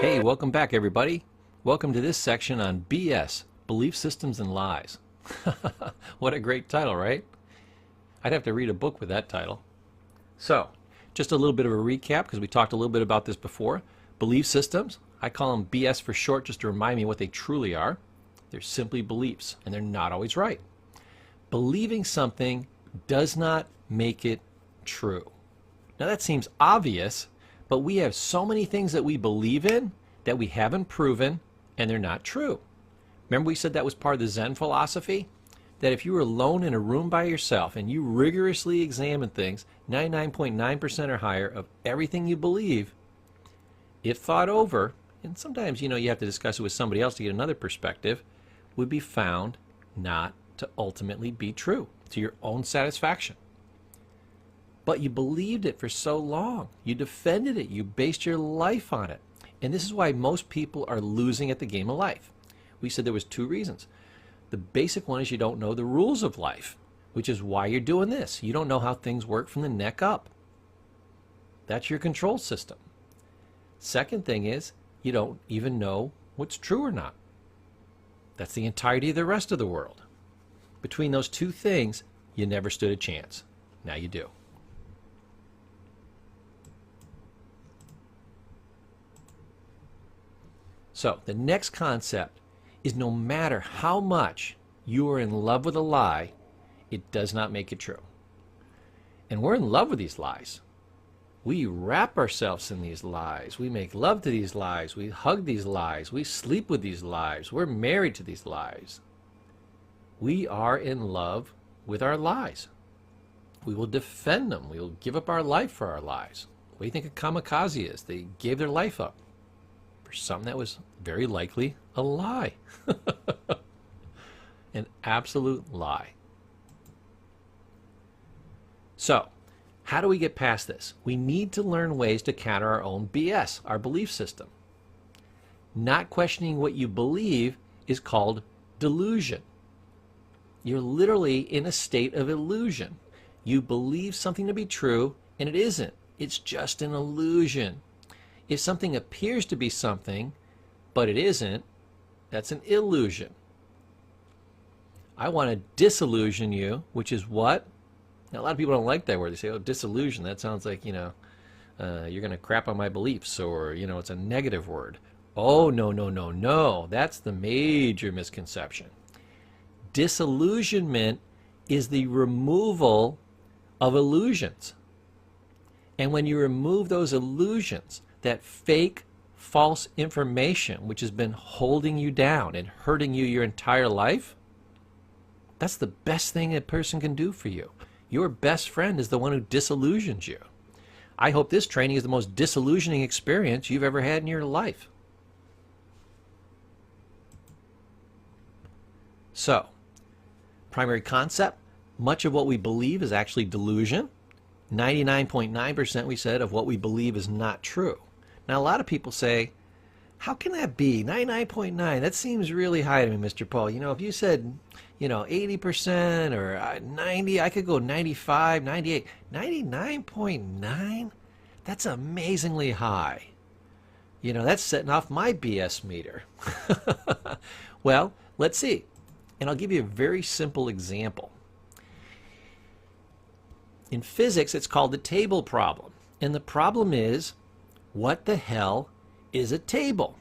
Hey, welcome back, everybody. Welcome to this section on BS, Belief Systems and Lies. What a great title, right? I'd have to read a book with that title. So, just a little bit of a recap because we talked a little bit about this before. Belief systems, I call them BS for short just to remind me what they truly are. They're simply beliefs, and they're not always right. Believing something does not make it true. Now that seems obvious, but we have so many things that we believe in that we haven't proven, and they're not true. Remember we said that was part of the Zen philosophy? That if you were alone in a room by yourself and you rigorously examine things, 99.9% or higher of everything you believe, if thought over, and sometimes you have to discuss it with somebody else to get another perspective, would be found not to ultimately be true to your own satisfaction. But you believed it for so long. You defended it. You based your life on it. And this is why most people are losing at the game of life. We said there was two reasons. The basic one is you don't know the rules of life, which is why you're doing this. You don't know how things work from the neck up. That's your control system. Second thing is you don't even know what's true or not. That's the entirety of the rest of the world. Between those two things, you never stood a chance. Now you do. So the next concept is no matter how much you are in love with a lie, it does not make it true. And we're in love with these lies. We wrap ourselves in these lies. We make love to these lies. We hug these lies. We sleep with these lies. We're married to these lies. We are in love with our lies. We will defend them. We will give up our life for our lies. What do you think a kamikaze is? They gave their life up for something that was very likely a lie. An absolute lie. So, how do we get past this? We need to learn ways to counter our own BS, our belief system. Not questioning what you believe is called delusion. You're literally in a state of illusion. You believe something to be true, and it isn't. It's just an illusion. If something appears to be something, but it isn't, that's an illusion. I want to disillusion you, which is what? Now, a lot of people don't like that word. They say, oh, disillusion. That sounds like, you're going to crap on my beliefs, or, it's a negative word. Oh, no, no, no, no. That's the major misconception. Disillusionment is the removal of illusions. And when you remove those illusions, that fake, false information which has been holding you down and hurting you your entire life, that's the best thing a person can do for you. Your best friend is the one who disillusions you. I hope this training is the most disillusioning experience you've ever had in your life. So, primary concept, much of what we believe is actually delusion. 99.9% we said of what we believe is not true. Now, a lot of people say, how can that be? 99.9, that seems really high to me, Mr. Paul. If you said, 80% or 90, I could go 95, 98. 99.9? That's amazingly high. That's setting off my BS meter. Well, let's see. And I'll give you a very simple example. In physics, it's called the table problem. And the problem is, what the hell is a table?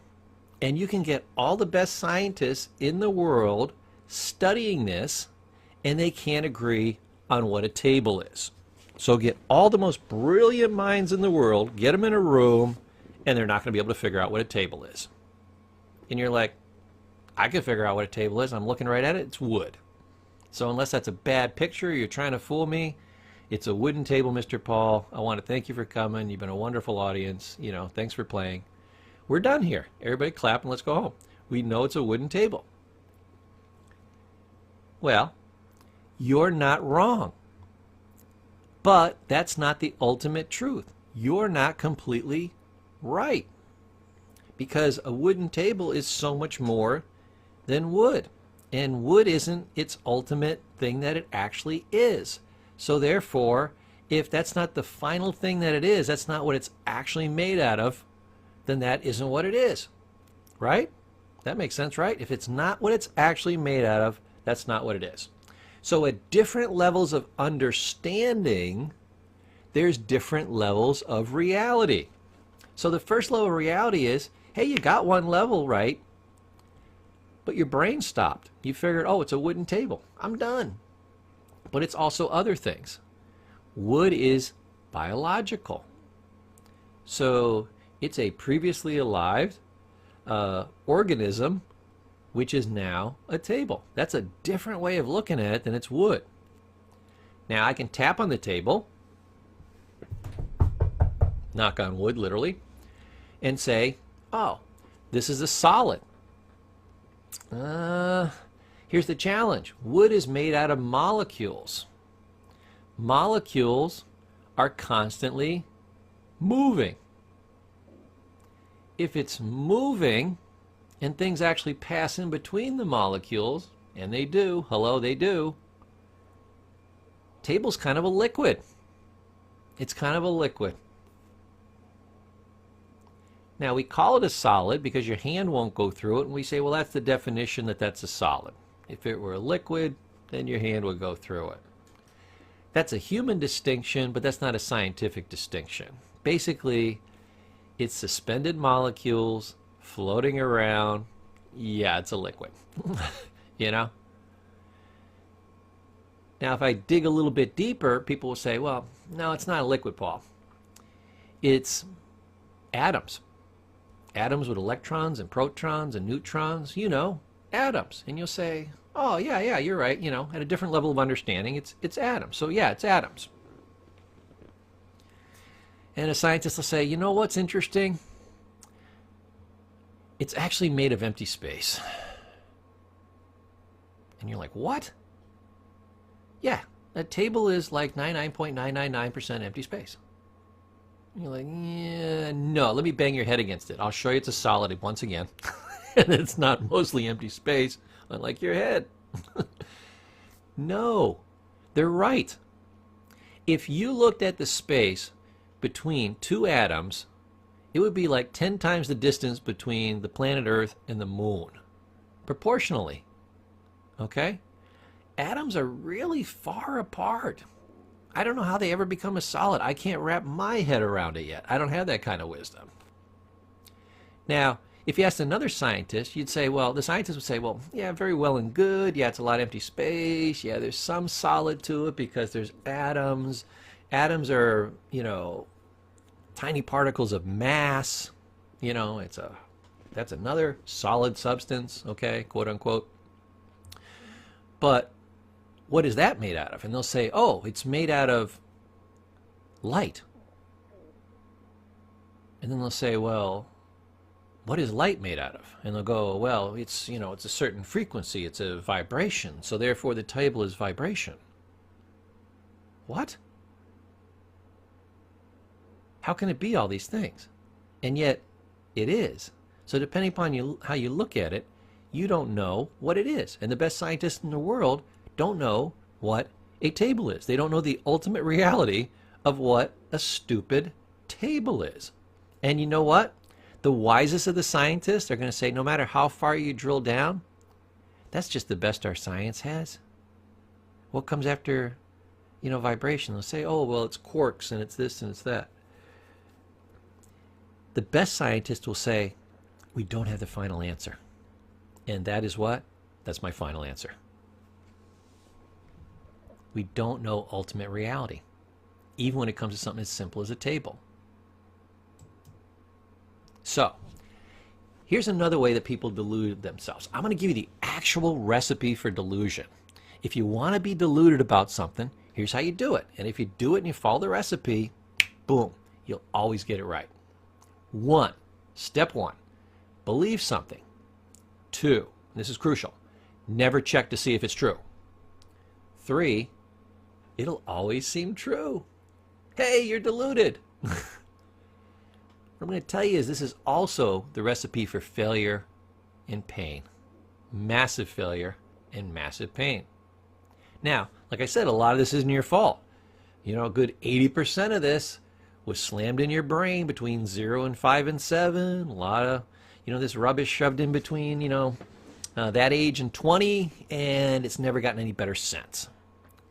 And you can get all the best scientists in the world studying this, and they can't agree on what a table is. So get all the most brilliant minds in the world, get them in a room, and they're not going to be able to figure out what a table is. And you're like, I can figure out what a table is. I'm looking right at it. It's wood. So unless that's a bad picture, you're trying to fool me. It's a wooden table, Mr. Paul. I want to thank you for coming. You've been a wonderful audience. Thanks for playing. We're done here. Everybody clap and let's go home. We know it's a wooden table. Well, you're not wrong. But that's not the ultimate truth. You're not completely right. Because a wooden table is so much more than wood. And wood isn't its ultimate thing that it actually is. So therefore, if that's not the final thing that it is, that's not what it's actually made out of, then that isn't what it is, right? That makes sense, right? If it's not what it's actually made out of, that's not what it is. So at different levels of understanding, there's different levels of reality. So the first level of reality is, hey, you got one level right, but your brain stopped. You figured, oh, it's a wooden table. I'm done. But it's also other things. Wood is biological. So it's a previously alive organism, which is now a table. That's a different way of looking at it than it's wood. Now I can tap on the table, knock on wood literally, and say, oh, this is a solid. Here's the challenge. Wood is made out of molecules. Molecules are constantly moving. If it's moving and things actually pass in between the molecules, and they do, hello, they do, table's kind of a liquid. It's kind of a liquid. Now we call it a solid because your hand won't go through it, and we say, well, that's the definition that that's a solid. If it were a liquid, then your hand would go through it. That's a human distinction, but that's not a scientific distinction. Basically, it's suspended molecules floating around. Yeah, it's a liquid. You know? Now, if I dig a little bit deeper, people will say, well, no, it's not a liquid, Paul. It's atoms. Atoms with electrons and protons and neutrons, you know, atoms. And you'll say, oh, yeah, you're right. You know, at a different level of understanding, it's atoms. So, yeah, it's atoms. And a scientist will say, you know what's interesting? It's actually made of empty space. And you're like, what? Yeah, a table is like 99.999% empty space. And you're like, yeah, no, let me bang your head against it. I'll show you it's a solid once again. And it's not mostly empty space, unlike your head. No, they're right. If you looked at the space between two atoms, it would be like 10 times the distance between the planet Earth and the moon, proportionally. Okay? Atoms are really far apart. I don't know how they ever become a solid. I can't wrap my head around it yet. I don't have that kind of wisdom. Now, if you asked another scientist, you'd say, well, the scientist would say, well, yeah, very well and good. Yeah, it's a lot of empty space. Yeah, there's some solid to it because there's atoms. Atoms are, you know, tiny particles of mass. You know, that's another solid substance, okay, quote unquote. But what is that made out of? And they'll say, oh, it's made out of light. And then they'll say, well, what is light made out of? And they'll go, well, it's, you know, it's a certain frequency. It's a vibration. So therefore the table is vibration. What? How can it be all these things? And yet it is. So depending upon how you look at it, you don't know what it is. And the best scientists in the world don't know what a table is. They don't know the ultimate reality of what a stupid table is. And you know what? The wisest of the scientists are going to say, no matter how far you drill down, that's just the best our science has. What comes after, you know, vibration? They'll say, oh, well, it's quarks and it's this and it's that. The best scientists will say, we don't have the final answer. And that is what? That's my final answer. We don't know ultimate reality, even when it comes to something as simple as a table. So, here's another way that people delude themselves. I'm going to give you the actual recipe for delusion. If you want to be deluded about something, here's how you do it. And if you do it and you follow the recipe, boom, you'll always get it right. Step one, believe something. 2, this is crucial, never check to see if it's true. 3, it'll always seem true. Hey, you're deluded. What I'm going to tell you is this is also the recipe for failure and pain. Massive failure and massive pain. Now, like I said, a lot of this isn't your fault. You know, a good 80% of this was slammed in your brain between 0 and 5 and 7. A lot of, this rubbish shoved in between, that age and 20, and it's never gotten any better since.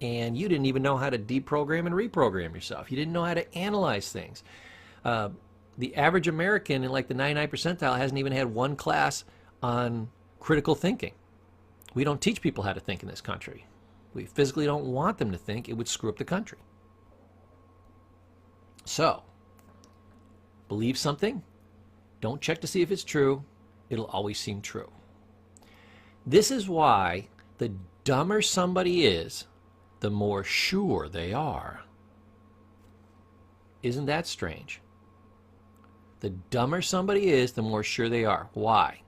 And you didn't even know how to deprogram and reprogram yourself. You didn't know how to analyze things. The average American in like the 99th percentile hasn't even had one class on critical thinking. We don't teach people how to think in this country. We physically don't want them to think. It would screw up the country. So, believe something. Don't check to see if it's true. It'll always seem true. This is why the dumber somebody is, the more sure they are. Isn't that strange? The dumber somebody is, the more sure they are. Why?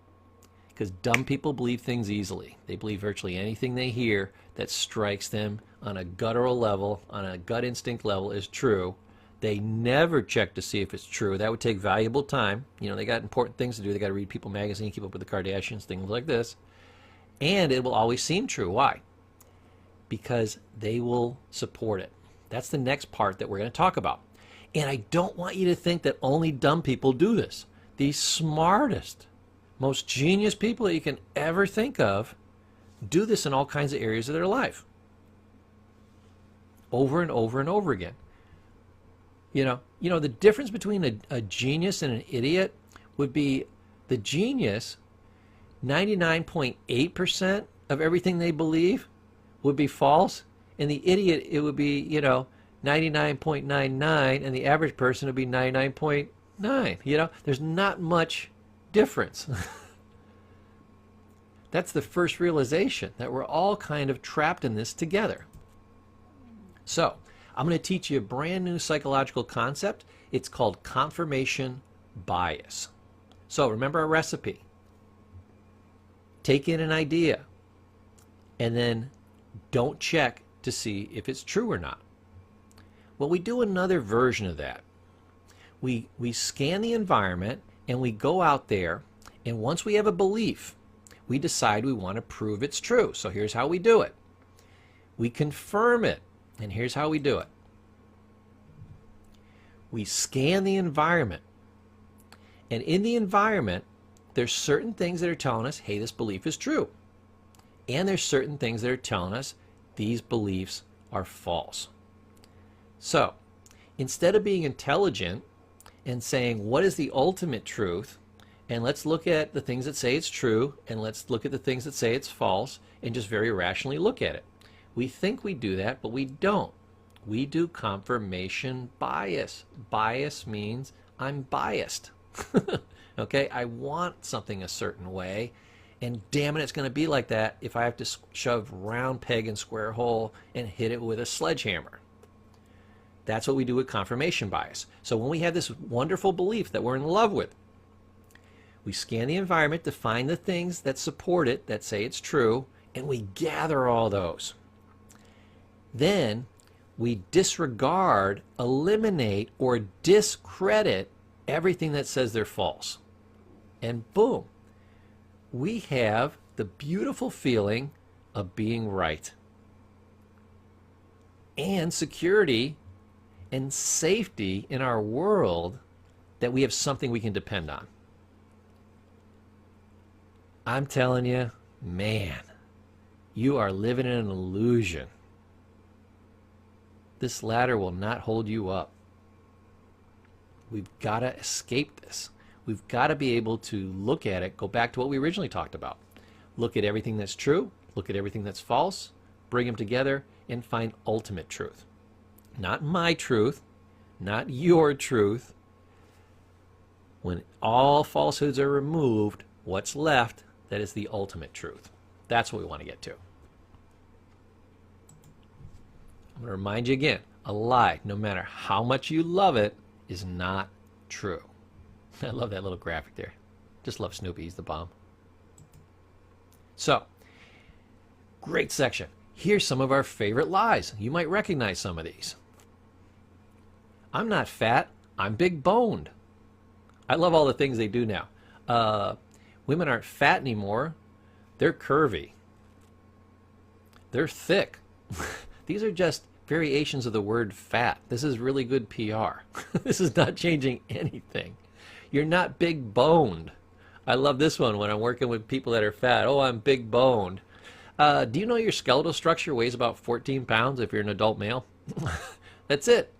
Because dumb people believe things easily. They believe virtually anything they hear that strikes them on a guttural level, on a gut instinct level, is true. They never check to see if it's true. That would take valuable time. They got important things to do. They got to read People magazine, keep up with the Kardashians, things like this. And it will always seem true. Why? Because they will support it. That's the next part that we're going to talk about. And I don't want you to think that only dumb people do this. The smartest, most genius people that you can ever think of do this in all kinds of areas of their life. Over and over and over again. The difference between a genius and an idiot would be the genius, 99.8% of everything they believe would be false, and the idiot, it would be, 99.99, and the average person would be 99.9. There's not much difference. That's the first realization, that we're all kind of trapped in this together. So, I'm going to teach you a brand new psychological concept. It's called confirmation bias. So, remember our recipe. Take in an idea, and then don't check to see if it's true or not. Well, we do another version of that. We scan the environment, and we go out there, and once we have a belief, we decide we want to prove it's true. So here's how we do it. We confirm it, and here's how we do it. We scan the environment, and in the environment, there's certain things that are telling us, hey, this belief is true. And there's certain things that are telling us these beliefs are false. So, instead of being intelligent and saying, what is the ultimate truth? And let's look at the things that say it's true, and let's look at the things that say it's false, and just very rationally look at it. We think we do that, but we don't. We do confirmation bias. Bias means I'm biased. Okay, I want something a certain way, and damn it, it's going to be like that if I have to shove round peg in square hole and hit it with a sledgehammer. That's what we do with confirmation bias. So when we have this wonderful belief that we're in love with, we scan the environment to find the things that support it, that say it's true, and we gather all those. Then we disregard, eliminate, or discredit everything that says they're false. And boom, we have the beautiful feeling of being right. And security and safety in our world, that we have something we can depend on. I'm telling you, man, you are living in an illusion. This ladder will not hold you up. We've got to escape this. We've got to be able to look at it, go back to what we originally talked about. Look at everything that's true, look at everything that's false, bring them together, and find ultimate truth. Not my truth, not your truth. When all falsehoods are removed, what's left? That is the ultimate truth. That's what we want to get to. I'm going to remind you again, a lie, no matter how much you love it, is not true. I love that little graphic there. Just love Snoopy, he's the bomb. So, great section. Here's some of our favorite lies. You might recognize some of these. I'm not fat, I'm big boned. I love all the things they do now. Women aren't fat anymore, they're curvy. They're thick. These are just variations of the word fat. This is really good PR. This is not changing anything. You're not big boned. I love this one when I'm working with people that are fat. Oh, I'm big boned. Do you know your skeletal structure weighs about 14 pounds if you're an adult male? That's it.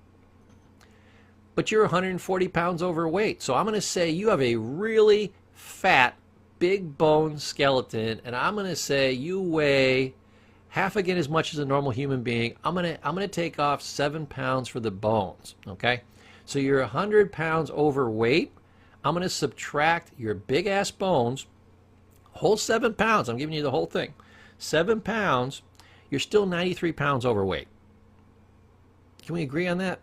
But you're 140 pounds overweight. So I'm going to say you have a really fat, big bone skeleton, and I'm going to say you weigh half again as much as a normal human being. I'm gonna take off 7 pounds for the bones. Okay, so you're 100 pounds overweight. I'm gonna subtract your big ass bones, whole 7 pounds. I'm giving you the whole thing. 7 pounds. You're still 93 pounds overweight. Can we agree on that?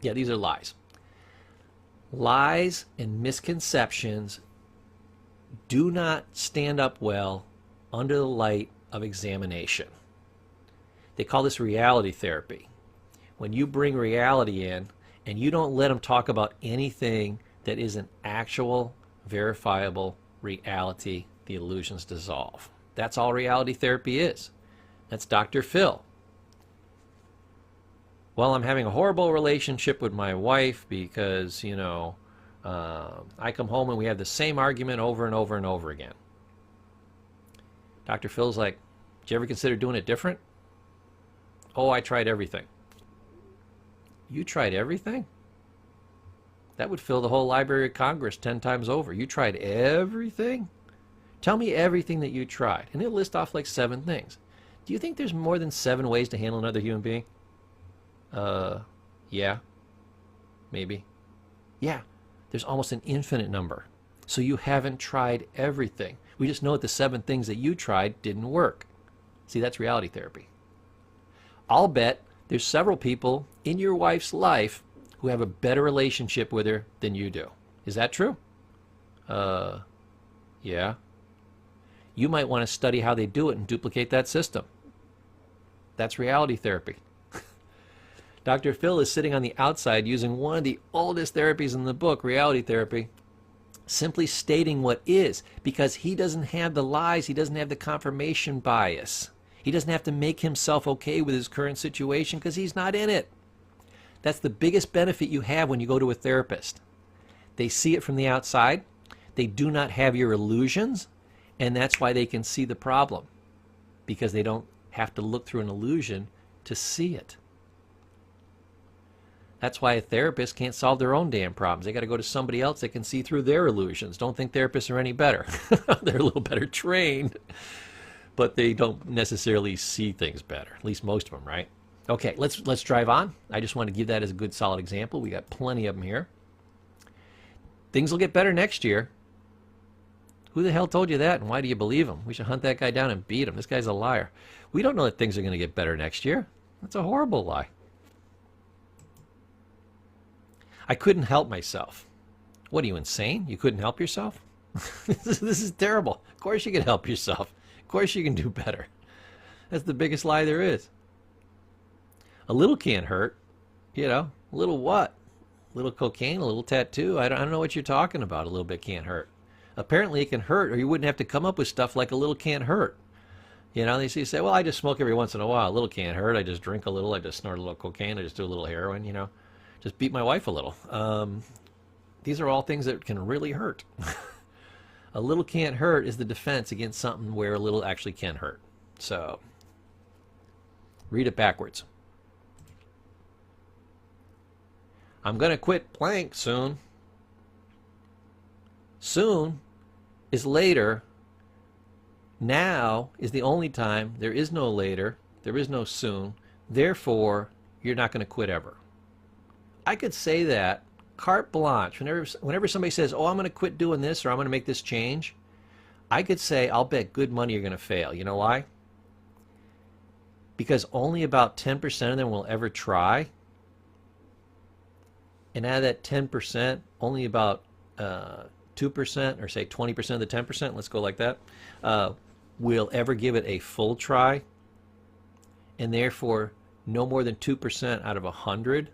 Yeah, these are lies. Lies and misconceptions do not stand up well under the light of examination. They call this reality therapy. When you bring reality in and you don't let them talk about anything that is an actual, verifiable reality, the illusions dissolve. That's all reality therapy is. That's Dr. Phil. Well, I'm having a horrible relationship with my wife because, I come home and we have the same argument over and over and over again. Dr. Phil's like, did you ever consider doing it different? Oh, I tried everything. You tried everything? That would fill the whole Library of Congress 10 times over. You tried everything? Tell me everything that you tried. And he'll list off like 7 things. Do you think there's more than 7 ways to handle another human being? Yeah. Maybe. Yeah. There's almost an infinite number. So you haven't tried everything. We just know that the 7 things that you tried didn't work. See, that's reality therapy. I'll bet there's several people in your wife's life who have a better relationship with her than you do. Is that true? Yeah. You might want to study how they do it and duplicate that system. That's reality therapy. Dr. Phil is sitting on the outside using one of the oldest therapies in the book, reality therapy, simply stating what is, because he doesn't have the lies, he doesn't have the confirmation bias. He doesn't have to make himself okay with his current situation because he's not in it. That's the biggest benefit you have when you go to a therapist. They see it from the outside, they do not have your illusions, and that's why they can see the problem, because they don't have to look through an illusion to see it. That's why a therapist can't solve their own damn problems. They got to go to somebody else that can see through their illusions. Don't think therapists are any better. They're a little better trained, but they don't necessarily see things better. At least most of them, right? Okay, let's drive on. I just want to give that as a good solid example. We got plenty of them here. Things will get better next year. Who the hell told you that, and why do you believe him? We should hunt that guy down and beat him. This guy's a liar. We don't know that things are going to get better next year. That's a horrible lie. I couldn't help myself. What, are you insane? You couldn't help yourself? This is terrible. Of course you can help yourself. Of course you can do better. That's the biggest lie there is. A little can't hurt. A little what? A little cocaine, a little tattoo? I don't know what you're talking about. A little bit can't hurt. Apparently it can hurt, or you wouldn't have to come up with stuff like a little can't hurt. They say, well, I just smoke every once in a while. A little can't hurt. I just drink a little. I just snort a little cocaine. I just do a little heroin, Just beat my wife a little. These are all things that can really hurt. A little can't hurt is the defense against something where a little actually can hurt. So, read it backwards. I'm going to quit plank soon. Soon is later. Now is the only time. There is no later. There is no soon. Therefore, you're not going to quit ever. I could say that carte blanche. Whenever somebody says, oh, I'm going to quit doing this or I'm going to make this change, I could say, I'll bet good money you're going to fail. You know why? Because only about 10% of them will ever try. And out of that 10%, only about 2%, or say 20% of the 10%, let's go like that, will ever give it a full try. And therefore, no more than 2% out of 100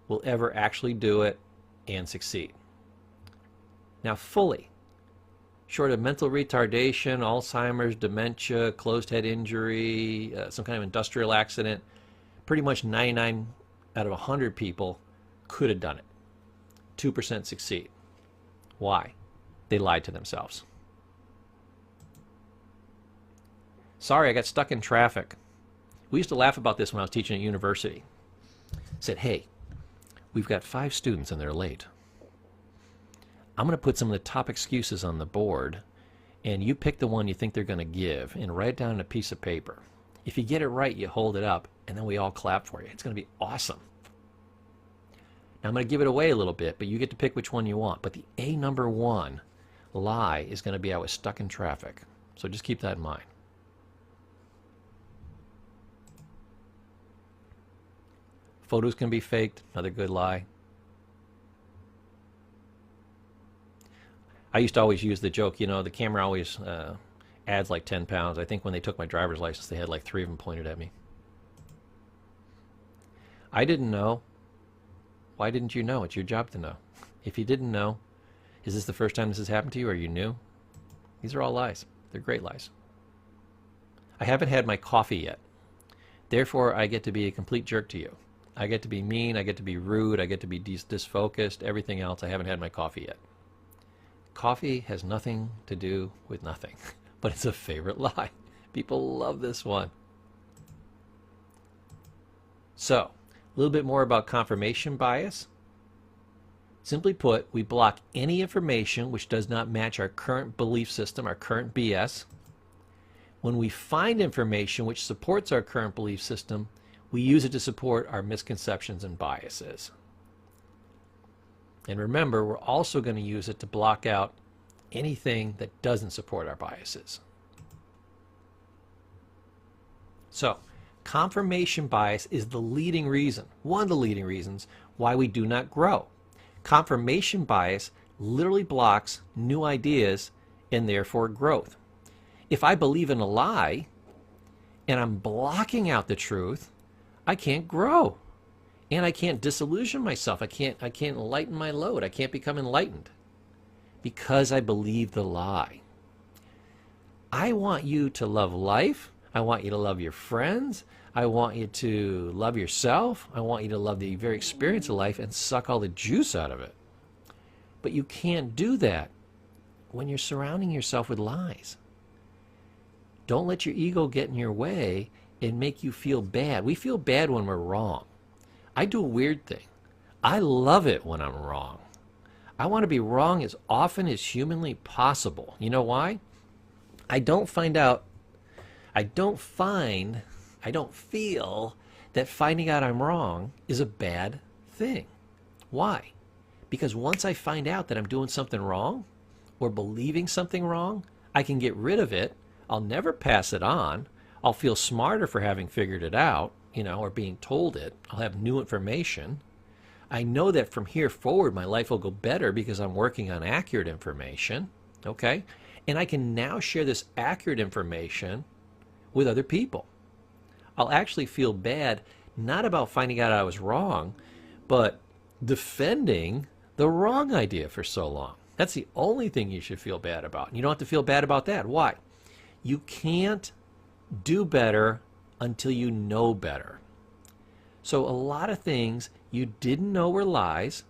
will ever actually do it and succeed. Now, fully, short of mental retardation, Alzheimer's, dementia, closed head injury, some kind of industrial accident, pretty much 99 out of 100 people could have done it. 2% succeed. Why? They lied to themselves. Sorry, I got stuck in traffic. We used to laugh about this when I was teaching at university. Said, hey, we've got 5 students and they're late. I'm going to put some of the top excuses on the board, and you pick the one you think they're going to give and write it down on a piece of paper. If you get it right, you hold it up, and then we all clap for you. It's going to be awesome. Now, I'm going to give it away a little bit, but you get to pick which one you want. But the A number 1 lie is going to be I was stuck in traffic. So just keep that in mind. Photos can be faked, another good lie. I used to always use the joke, you know, the camera always adds like 10 pounds. I think when they took my driver's license, they had like 3 of them pointed at me. I didn't know. Why didn't you know? It's your job to know. If you didn't know, is this the first time this has happened to you, or you knew? These are all lies. They're great lies. I haven't had my coffee yet. Therefore, I get to be a complete jerk to you. I get to be mean, I get to be rude, I get to be disfocused, everything else. I haven't had my coffee yet. Coffee has nothing to do with nothing, but it's a favorite lie. People love this one. So, a little bit more about confirmation bias. Simply put, we block any information which does not match our current belief system, our current BS. When we find information which supports our current belief system, we use it to support our misconceptions and biases. And remember, we're also going to use it to block out anything that doesn't support our biases. So, confirmation bias is the leading reason, one of the leading reasons, why we do not grow. Confirmation bias literally blocks new ideas and therefore growth. If I believe in a lie and I'm blocking out the truth, I can't grow. And I can't disillusion myself. I can't lighten my load. I can't become enlightened because I believe the lie. I want you to love life. I want you to love your friends. I want you to love yourself. I want you to love the very experience of life and suck all the juice out of it. But you can't do that when you're surrounding yourself with lies. Don't let your ego get in your way and make you feel bad. We feel bad when we're wrong. I do a weird thing. I love it when I'm wrong. I want to be wrong as often as humanly possible. You know why? I don't feel that finding out I'm wrong is a bad thing. Why? Because once I find out that I'm doing something wrong or believing something wrong, I can get rid of it. I'll never pass it on. I'll feel smarter for having figured it out, or being told it. I'll have new information. I know that from here forward, my life will go better because I'm working on accurate information, okay? And I can now share this accurate information with other people. I'll actually feel bad, not about finding out I was wrong, but defending the wrong idea for so long. That's the only thing you should feel bad about. And you don't have to feel bad about that. Why? You can't do better until you know better. So a lot of things you didn't know were lies.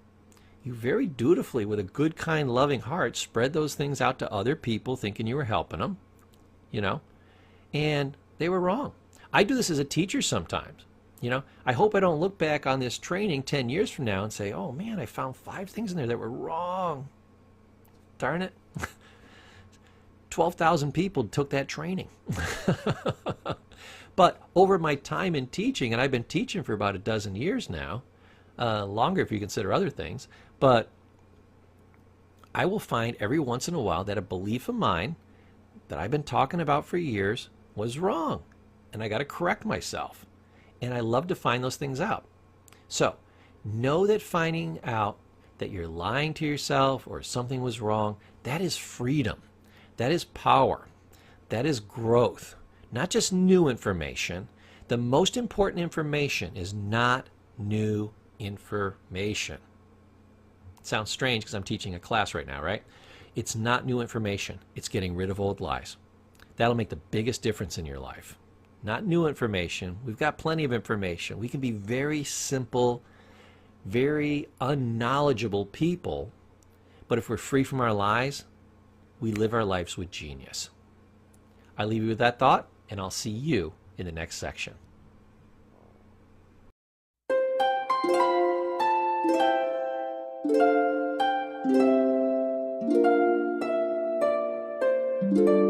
You very dutifully, with a good, kind, loving heart, spread those things out to other people thinking you were helping them, and they were wrong. I do this as a teacher sometimes. I hope I don't look back on this training 10 years from now and say, oh man, I found 5 things in there that were wrong. Darn it. 12,000 people took that training. But over my time in teaching, and I've been teaching for about 12 years now, longer if you consider other things, but I will find every once in a while that a belief of mine that I've been talking about for years was wrong. And I got to correct myself. And I love to find those things out. So know that finding out that you're lying to yourself or something was wrong, that is freedom. That is power. That is growth. Not just new information. The most important information is not new information. It sounds strange because I'm teaching a class right now, right? It's not new information. It's getting rid of old lies. That'll make the biggest difference in your life. Not new information. We've got plenty of information. We can be very simple, very unknowledgeable people, but if we're free from our lies, we live our lives with genius. I leave you with that thought, and I'll see you in the next section. Thank you.